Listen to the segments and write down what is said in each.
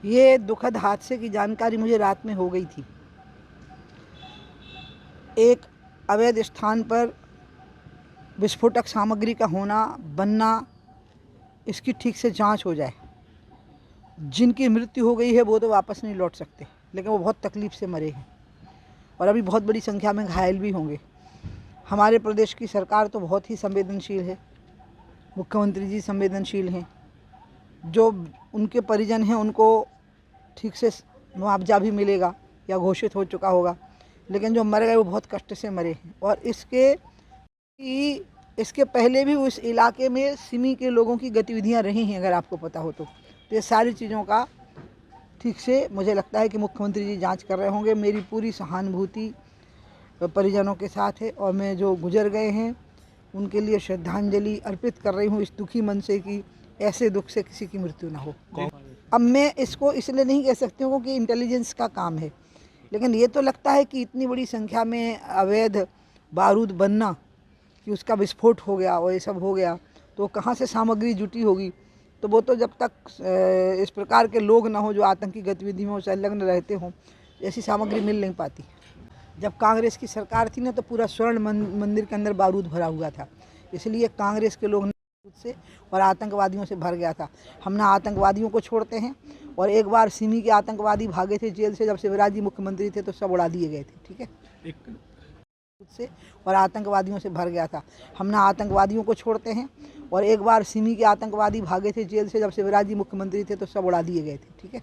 ये दुखद हादसे की जानकारी मुझे रात में हो गई थी। एक अवैध स्थान पर विस्फोटक सामग्री का होना, बनना, इसकी ठीक से जांच हो जाए। जिनकी मृत्यु हो गई है वो तो वापस नहीं लौट सकते, लेकिन वो बहुत तकलीफ से मरे हैं और अभी बहुत बड़ी संख्या में घायल भी होंगे। हमारे प्रदेश की सरकार तो बहुत ही संवेदनशील है, मुख्यमंत्री जी संवेदनशील हैं। जो उनके परिजन हैं उनको ठीक से मुआवजा भी मिलेगा या घोषित हो चुका होगा, लेकिन जो मर गए वो बहुत कष्ट से मरे हैं। और इसके पहले भी उस इलाके में सिमी के लोगों की गतिविधियां रही हैं, अगर आपको पता हो तो ये सारी चीज़ों का ठीक से मुझे लगता है कि मुख्यमंत्री जी जांच कर रहे होंगे। मेरी पूरी सहानुभूति परिजनों के साथ है और मैं जो गुजर गए हैं उनके लिए श्रद्धांजलि अर्पित कर रही हूँ इस दुखी मन से कि ऐसे दुख से किसी की मृत्यु ना हो। अब मैं इसको इसलिए नहीं कह सकती हूँ कि इंटेलिजेंस का काम है, लेकिन ये तो लगता है कि इतनी बड़ी संख्या में अवैध बारूद बनना, कि उसका विस्फोट हो गया और ये सब हो गया, तो कहाँ से सामग्री जुटी होगी। तो वो तो जब तक इस प्रकार के लोग ना हो जो आतंकी गतिविधियों में संलग्न रहते हों, ऐसी सामग्री मिल नहीं पाती। जब कांग्रेस की सरकार थी ना तो पूरा स्वर्ण मंदिर के अंदर बारूद भरा हुआ था, इसलिए कांग्रेस के लोग से और आतंकवादियों से भर गया था। हम ना आतंकवादियों को छोड़ते हैं, और एक बार सिमी के आतंकवादी भागे थे जेल से, जब शिवराज जी मुख्यमंत्री थे तो सब उड़ा दिए गए थे। ठीक है, से और आतंकवादियों से भर गया था। हम ना आतंकवादियों को छोड़ते हैं, और एक बार सिमी के आतंकवादी भागे थे जेल से, जब शिवराज जी मुख्यमंत्री थे तो सब उड़ा दिए गए थे। ठीक है,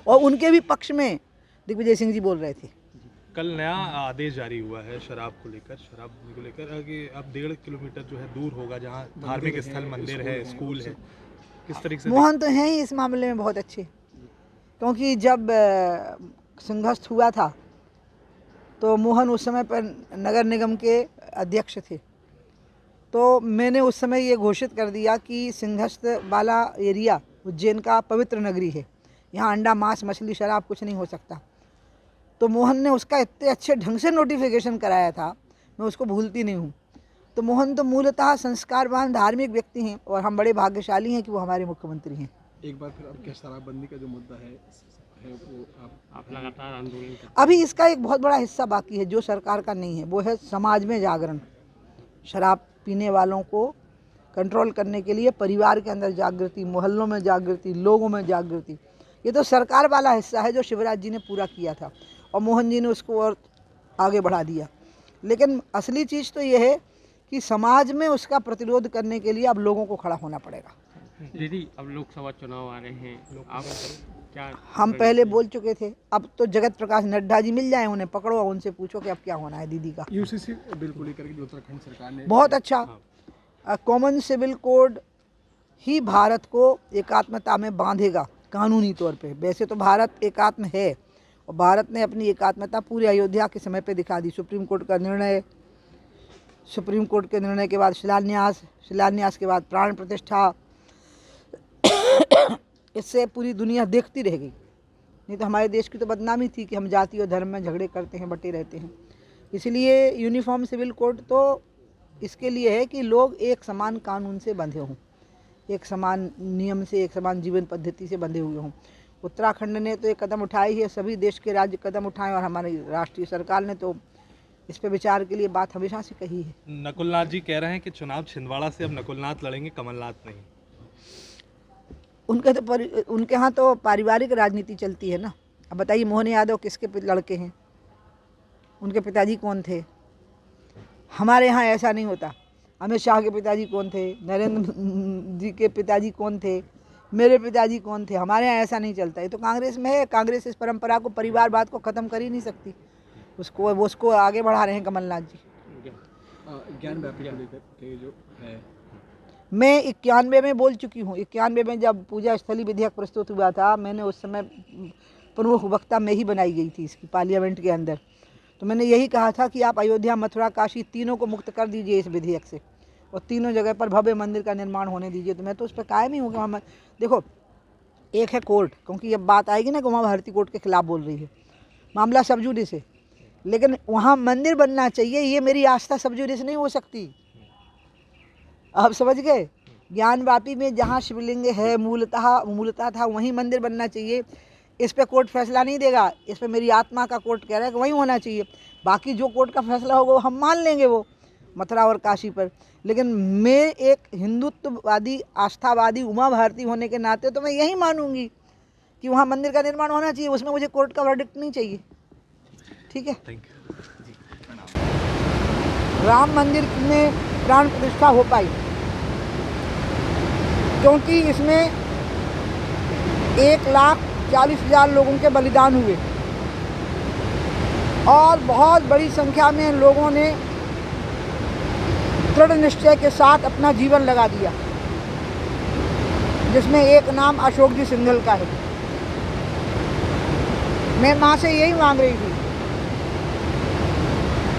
और उनके भी पक्ष में दिग्विजय सिंह जी बोल रहे थे। कल नया आदेश जारी हुआ है शराब को लेकर कि अब 1.5 किलोमीटर जो है दूर होगा जहां धार्मिक स्थल, मंदिर है, स्कूल है। किस तरीके से मोहन तो हैं ही इस मामले में बहुत अच्छे, क्योंकि जब संघर्ष हुआ था तो मोहन उस समय पर नगर निगम के अध्यक्ष थे। तो मैंने उस समय ये घोषित कर दिया कि सिंहस्थ वाला एरिया उज्जैन का पवित्र नगरी है, यहाँ अंडा, मांस, मछली, शराब कुछ नहीं हो सकता। तो मोहन ने उसका इतने अच्छे ढंग से नोटिफिकेशन कराया था, मैं उसको भूलती नहीं हूँ। तो मोहन तो मूलतः संस्कारवान धार्मिक व्यक्ति हैं, और हम बड़े भाग्यशाली हैं कि वो हमारे मुख्यमंत्री हैं। एक बार फिर अब क्या शराबबंदी का जो मुद्दा है वो आप लगातार आंदोलन करते हैं? अभी इसका एक बहुत बड़ा हिस्सा बाकी है जो सरकार का नहीं है, वो है समाज में जागरण। शराब पीने वालों को कंट्रोल करने के लिए परिवार के अंदर जागृति, मोहल्लों में जागृति, लोगों में जागृति, ये तो सरकार वाला हिस्सा है जो शिवराज जी ने पूरा किया था और मोहन जी ने उसको और आगे बढ़ा दिया। लेकिन असली चीज़ तो ये है कि समाज में उसका प्रतिरोध करने के लिए अब लोगों को खड़ा होना पड़ेगा। दीदी, अब लोकसभा चुनाव आ रहे हैं, आप क्या? हम पहले बोल चुके थे, अब तो जगत प्रकाश नड्डा जी मिल जाए, उन्हें पकड़ो और उनसे पूछो कि अब क्या होना है दीदी का। यूसीसी बिल को लेकर के उत्तराखंड सरकार ने बहुत अच्छा, कॉमन सिविल कोड ही भारत को एकात्मता में बांधेगा कानूनी तौर पे। वैसे तो भारत एकात्म है, और भारत ने अपनी एकात्मता पूरे अयोध्या के समय पे दिखा दी। सुप्रीम कोर्ट का निर्णय, सुप्रीम कोर्ट के निर्णय के बाद शिलान्यास, शिलान्यास के बाद प्राण प्रतिष्ठा, इससे पूरी दुनिया देखती रह गई। नहीं तो हमारे देश की तो बदनामी थी कि हम जाति और धर्म में झगड़े करते हैं, बटे रहते हैं। इसलिए यूनिफॉर्म सिविल कोड तो इसके लिए है कि लोग एक समान कानून से बंधे हों, एक समान नियम से, एक समान जीवन पद्धति से बंधे हुए हों। उत्तराखंड ने तो एक कदम उठाई है, सभी देश के राज्य कदम उठाएं, और हमारी राष्ट्रीय सरकार ने तो इस पे विचार के लिए बात हमेशा से कही है। नकुलनाथ जी कह रहे हैं कि चुनाव छिंदवाड़ा से अब नकुलनाथ लड़ेंगे, कमलनाथ नहीं। उनके यहाँ तो पारिवारिक राजनीति चलती है ना। अब बताइए, मोहन यादव किसके लड़के हैं, उनके पिताजी कौन थे? हमारे यहाँ ऐसा नहीं होता। अमित शाह के पिताजी कौन थे, नरेंद्र जी के पिताजी कौन थे, मेरे पिताजी कौन थे? हमारे यहाँ ऐसा नहीं चलता। ये तो कांग्रेस में है, कांग्रेस इस परंपरा को, परिवारवाद को ख़त्म कर ही नहीं सकती। उसको आगे बढ़ा रहे हैं कमलनाथ जी। ज्ञान व्यापी को लेकर के जो है, मैं 91 में बोल चुकी हूँ। 91 में जब पूजा स्थली विधेयक प्रस्तुत हुआ था, मैंने उस समय प्रमुख वक्ता में ही बनाई गई थी इसकी पार्लियामेंट के अंदर। तो मैंने यही कहा था कि आप अयोध्या, मथुरा, काशी तीनों को मुक्त कर दीजिए इस विधेयक से, और तीनों जगह पर भव्य मंदिर का निर्माण होने दीजिए। तो मैं तो उस पर कायम ही हूँ कि हम देखो, एक है कोर्ट, क्योंकि जब बात आएगी ना कि उमा भारती कोर्ट के खिलाफ बोल रही है, मामला सब जुडिस है, लेकिन वहाँ मंदिर बनना चाहिए। ये मेरी आस्था सब जुडिस नहीं हो सकती, आप समझ गए? ज्ञानवापी में जहाँ शिवलिंग है मूलतः था वहीं मंदिर बनना चाहिए। इस पे कोर्ट फैसला नहीं देगा, इस पे मेरी आत्मा का कोर्ट कह रहा है कि वहीं होना चाहिए। बाकी जो कोर्ट का फैसला होगा वो हम मान लेंगे, वो मथुरा और काशी पर। लेकिन मैं एक हिंदुत्ववादी आस्थावादी उमा भारती होने के नाते तो मैं यही मानूंगी कि वहाँ मंदिर का निर्माण होना चाहिए, उसमें मुझे कोर्ट का वर्डिक्ट नहीं चाहिए। ठीक है। Thank you. राम मंदिर में प्राण प्रतिष्ठा हो पाई क्योंकि इसमें 1,40,000 लोगों के बलिदान हुए और बहुत बड़ी संख्या में लोगों ने दृढ़ निश्चय के साथ अपना जीवन लगा दिया, जिसमें एक नाम अशोक जी सिंघल का है। मैं माँ से यही मांग रही थी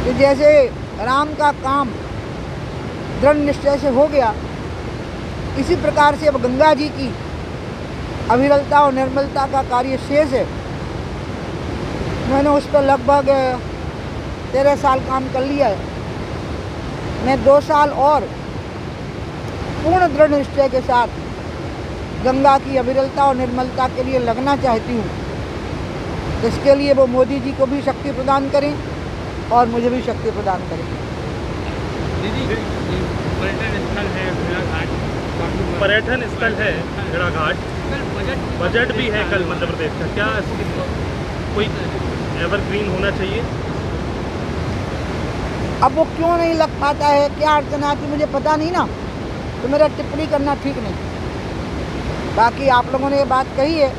कि जैसे राम का काम दृढ़ निश्चय से हो गया, इसी प्रकार से अब गंगा जी की अविरलता और निर्मलता का कार्य शेष है। मैंने उस पर लगभग 13 साल काम कर लिया है। मैं 2 साल और पूर्ण दृढ़ निश्चय के साथ गंगा की अविरलता और निर्मलता के लिए लगना चाहती हूँ। इसके लिए वो मोदी जी को भी शक्ति प्रदान करें और मुझे भी शक्ति प्रदान करें। दीदी पर्यटन स्थल है भेड़ाघाट, पर्यटन स्थल है भेड़ाघाट, बजट भी है कल मध्य प्रदेश का, क्या कोई एवरग्रीन होना चाहिए? अब वो क्यों नहीं लग पाता है, क्या अड़चन आती मुझे पता नहीं ना, तो मेरा टिप्पणी करना ठीक नहीं। बाकी आप लोगों ने ये बात कही है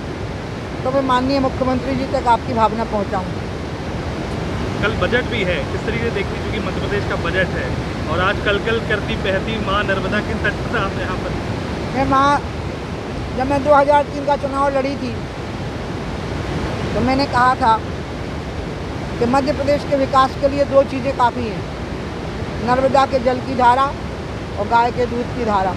तो मैं माननीय मुख्यमंत्री जी तक आपकी भावना पहुंचाऊंगी। कल बजट भी है, किस तरीके से देखती, चूँकि मध्य प्रदेश का बजट है और आज कल करती बहती माँ नर्मदा की तट पर आप यहाँ पर। जब मैं 2003 का चुनाव लड़ी थी तो मैंने कहा था कि मध्य प्रदेश के विकास के लिए 2 चीज़ें काफ़ी हैं, नर्मदा के जल की धारा और गाय के दूध की धारा।